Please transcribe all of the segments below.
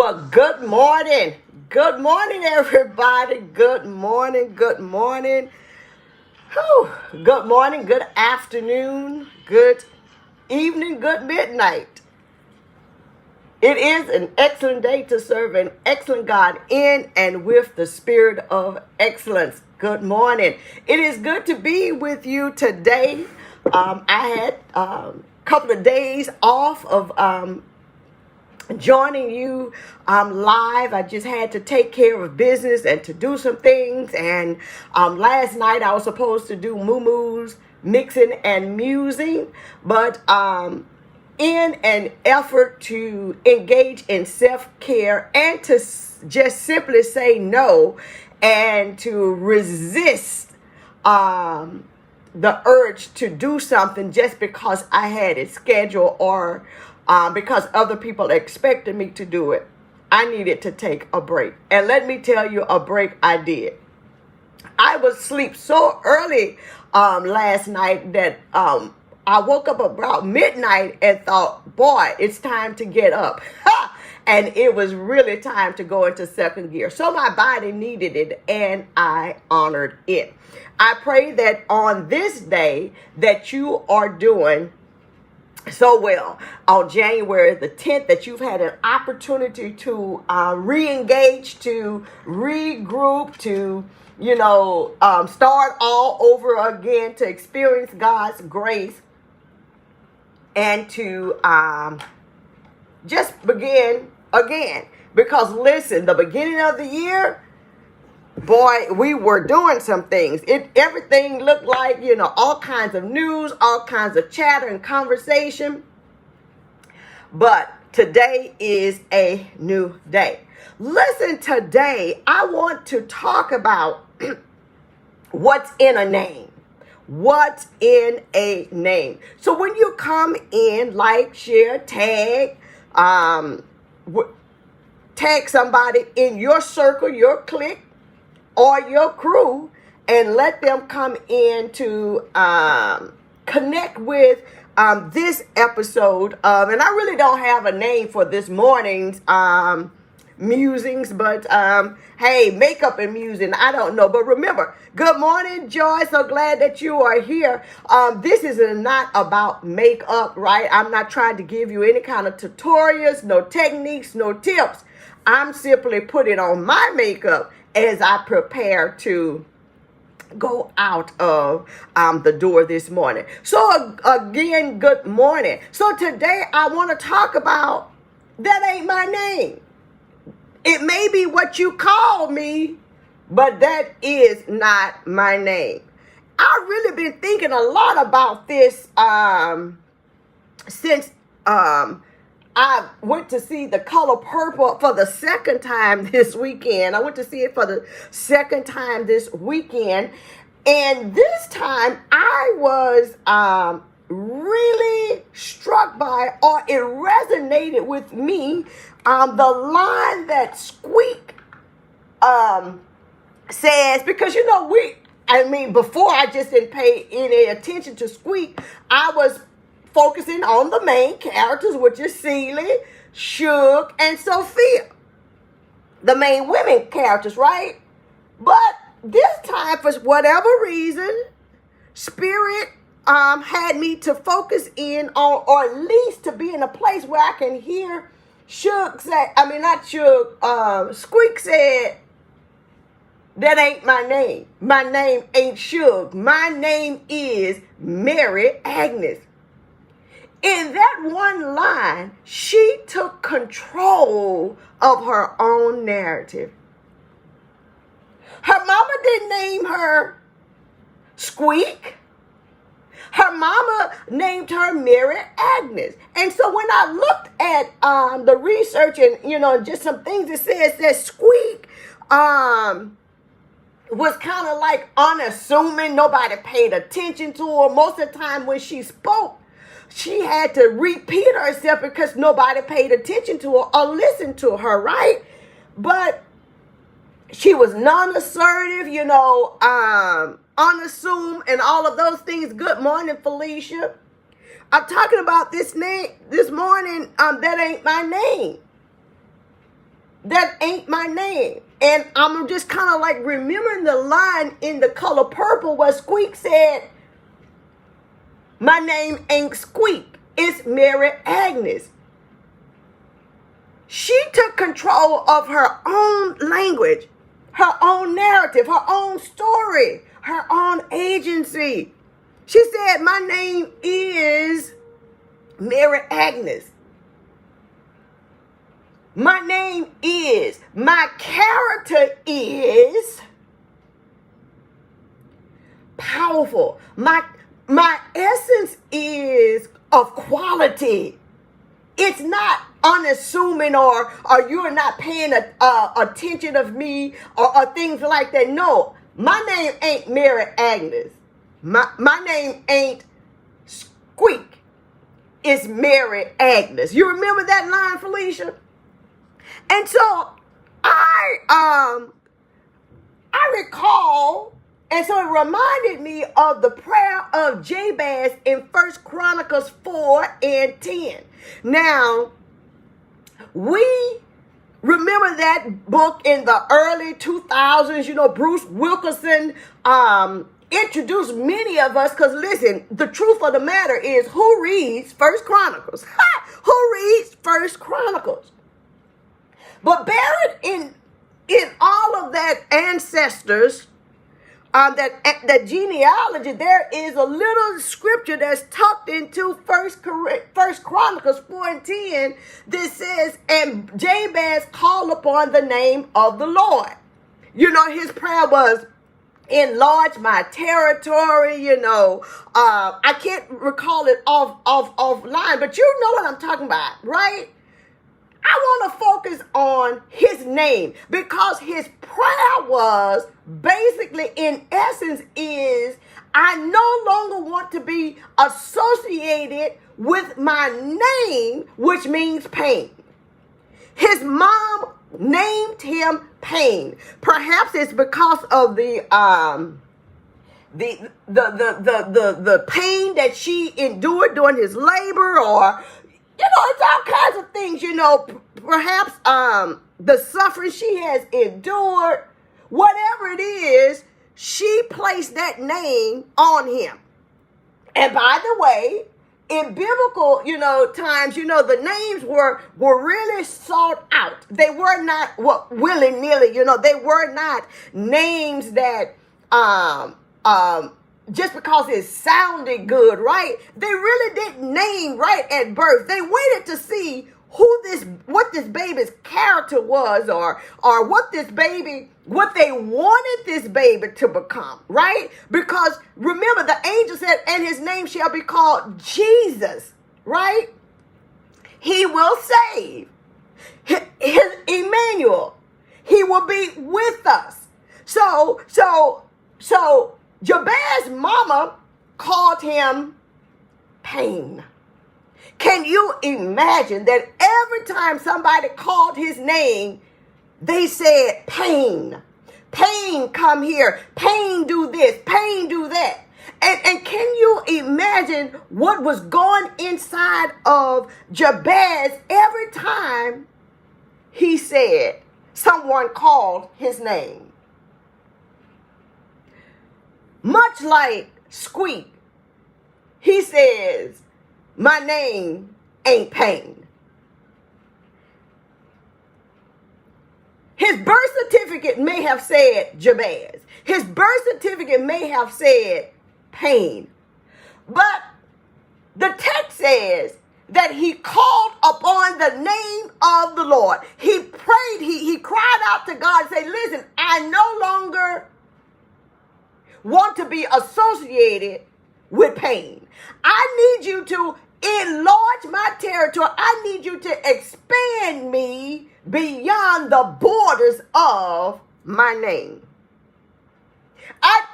Well, good morning. Good morning, everybody. Good morning. Good morning. Whew. Good morning. Good afternoon. Good evening. Good midnight. It is an excellent day to serve an excellent God in and with the spirit of excellence. Good morning. It is good to be with you today. I had a couple of days off of joining you live. I just had to take care of business and to do some things. And last night I was supposed to do moo-moos, mixing and musing, but in an effort to engage in self-care and to just simply say no and to resist the urge to do something just because I had it scheduled or because other people expected me to do it. I needed to take a break. And let me tell you, a break I did. I was asleep so early last night that I woke up about midnight and thought, boy, it's time to get up. And it was really time to go into second gear. So my body needed it and I honored it. I pray that on this day that you are doing so well on January the 10th, that you've had an opportunity to re-engage, to regroup, to start all over again, to experience God's grace, and to just begin again. Because listen, the beginning of the year, boy, we were doing some things. Everything looked like, all kinds of news, all kinds of chatter and conversation. But today is a new day. Listen, today I want to talk about what's in a name. What's in a name? So when you come in, like, share, tag somebody in your circle, your clique, or your crew, and let them come in to connect with this episode of, and I really don't have a name for this morning's musings, but hey, makeup and musing, I don't know. But remember, good morning, Joy. So glad that you are here. This is not about makeup, right? I'm not trying to give you any kind of tutorials, no techniques, no tips. I'm simply putting on my makeup as I prepare to go out of the door this morning. So again, good morning. So today I want to talk about that ain't my name. It may be what you call me, but that is not my name. I've really been thinking a lot about this since I went to see The Color Purple for the second time this weekend. I went to see it for the second time this weekend. And this time I was really struck by, or it resonated with me, the line that Squeak says, because before I just didn't pay any attention to Squeak, I was focusing on the main characters, which is Celie, Suge, and Sophia. The main women characters, right? But this time, for whatever reason, Spirit had me to focus in on, or at least to be in a place where I can hear Suge say, Squeak said, that ain't my name. My name ain't Suge. My name is Mary Agnes. In that one line, she took control of her own narrative. Her mama didn't name her Squeak. Her mama named her Mary Agnes. And so when I looked at the research and, just some things, it says that Squeak was kind of like unassuming. Nobody paid attention to her. Most of the time when she spoke, she had to repeat herself because nobody paid attention to her or listened to her, right? But she was non-assertive, unassumed, and all of those things. Good morning, Felicia. I'm talking about this name this morning. That ain't my name. that ain't my name. And I'm just kind of like remembering the line in The Color Purple where Squeak said, my name ain't Squeak, it's Mary Agnes. She took control of her own language, her own narrative, her own story, her own agency. She said, my name is Mary Agnes. My name is, my character is powerful. My essence is of quality. It's not unassuming or you're not paying attention of me or things like that. No, my name ain't Mary Agnes. My name ain't Squeak. It's Mary Agnes. You remember that line, Felicia? And so I recall, and so it reminded me of the prayer of Jabez in 1 Chronicles 4 and 10. Now, we remember that book in the early 2000s. You know, Bruce Wilkinson introduced many of us, because listen, the truth of the matter is, who reads 1 Chronicles? Who reads 1 Chronicles? But buried in all of that ancestors, that genealogy, there is a little scripture that's tucked into First Chronicles 4 and 10 that says, and Jabez called upon the name of the Lord. You know, his prayer was, enlarge my territory. You know, I can't recall it offline, but you know what I'm talking about, right? I want to focus on his name, because his prayer was basically, in essence, is, I no longer want to be associated with my name, which means pain. His mom named him Pain. Perhaps it's because of the pain that she endured during his labor, or you know, it's all kinds of things, you know, perhaps the suffering she has endured, whatever it is, she placed that name on him. And by the way, in biblical, you know, times, you know, the names were really sought out. They were not willy-nilly, you know, they were not names that just because it sounded good, right? They really didn't name right at birth. They waited to see what this baby's character was, or what they wanted this baby to become, right? Because remember, the angel said, and his name shall be called Jesus, right? He will save. His Emmanuel. He will be with us. So Jabez's mama called him Pain. Can you imagine that every time somebody called his name, they said, Pain, Pain, come here, Pain, do this, Pain, do that. And can you imagine what was going inside of Jabez every time he said someone called his name? Much like Squeak, he says, my name ain't Pain. His birth certificate may have said Jabez. His birth certificate may have said Pain. But the text says that he called upon the name of the Lord. He prayed, he cried out to God and said, listen, I no longer want to be associated with pain. I need you to enlarge my territory. I need you to expand me beyond the borders of my name. I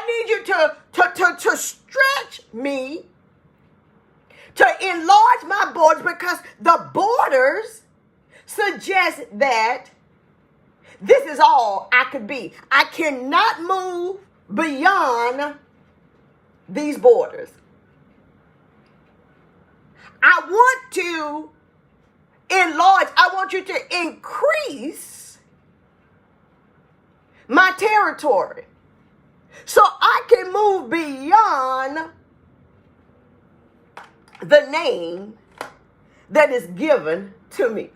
need you to stretch me, to enlarge my borders, because the borders suggest that this is all I could be. I cannot move beyond these borders. I want to enlarge. I want you to increase my territory so I can move beyond the name that is given to me.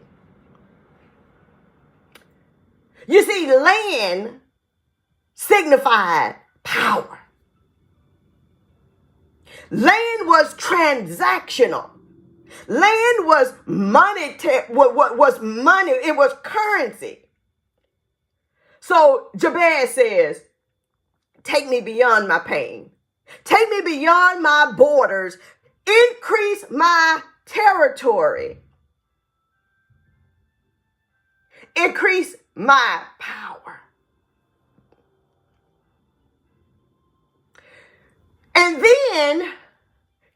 You see, land signified power. Land was transactional. Land was monetary, was money, it was currency. So Jabez says, take me beyond my pain. Take me beyond my borders. Increase my territory. Increase my power. And then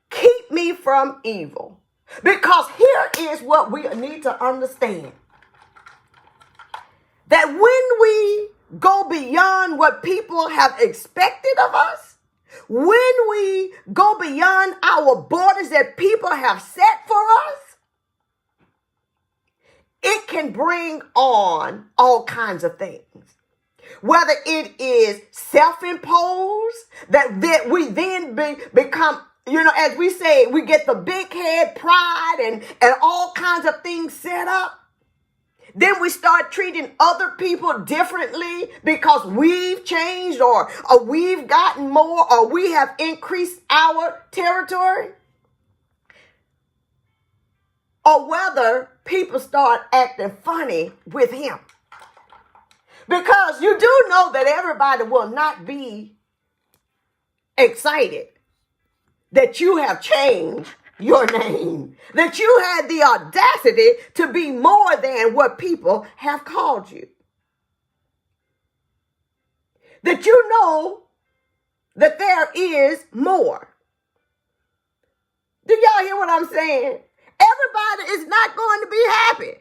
keep me from evil. Because here is what we need to understand. That when we go beyond what people have expected of us, when we go beyond our borders that people have set for us, it can bring on all kinds of things. Whether it is self-imposed, that we then become, as we say, we get the big head pride and all kinds of things set up. Then we start treating other people differently because we've changed or we've gotten more or we have increased our territory. Or whether people start acting funny with him. Because you do know that everybody will not be excited that you have changed your name, that you had the audacity to be more than what people have called you. That you know that there is more. Do y'all hear what I'm saying? Everybody is not going to be happy,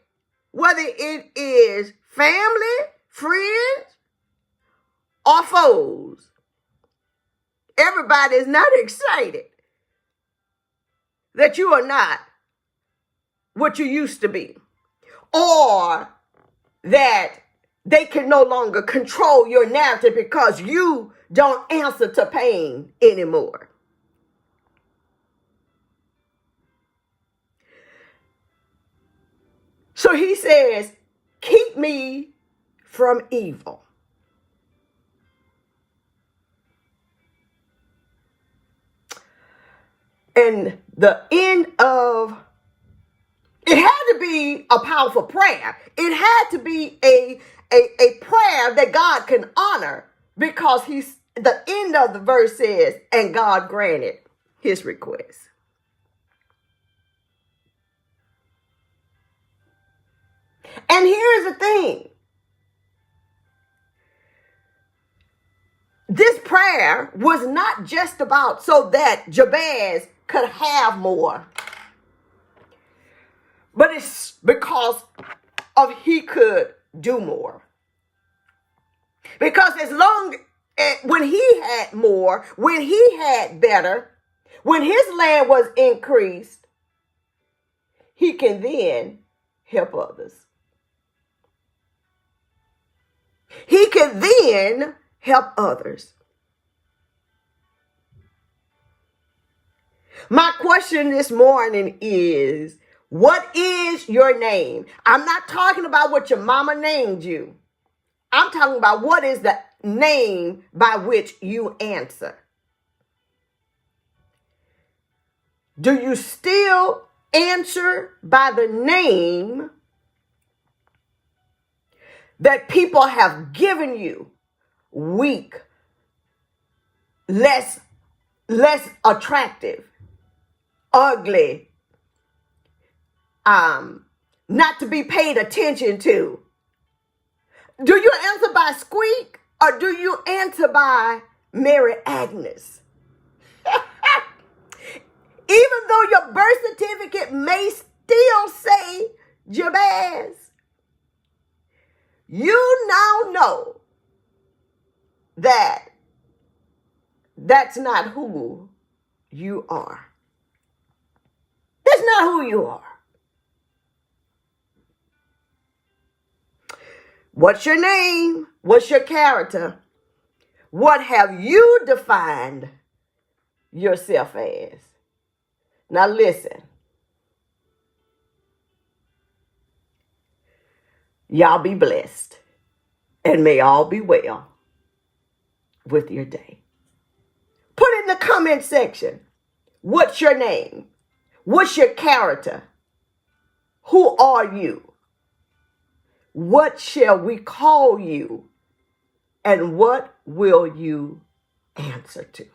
whether it is family, friends, or foes. Everybody is not excited that you are not what you used to be, or that they can no longer control your narrative because you don't answer to pain anymore. So he says, keep me from evil. And the end of, it had to be a powerful prayer. It had to be a prayer that God can honor, because the end of the verse says, and God granted his request. And here's the thing. This prayer was not just about so that Jabez could have more, but it's because of he could do more. Because when he had more, when he had better, when his land was increased, he can then help others. He can then help others. My question this morning is, what is your name? I'm not talking about what your mama named you. I'm talking about what is the name by which you answer. Do you still answer by the name that people have given you? Weak, less attractive, ugly, not to be paid attention to. Do you answer by Squeak, or do you answer by Mary Agnes? Even though your birth certificate may still say Jabez, you now know that that's not who you are. That's not who you are. What's your name? What's your character? What have you defined yourself as? Now listen. Y'all be blessed. And may all be well with your day. Put in the comment section. What's your name? What's your character? Who are you? What shall we call you? And what will you answer to?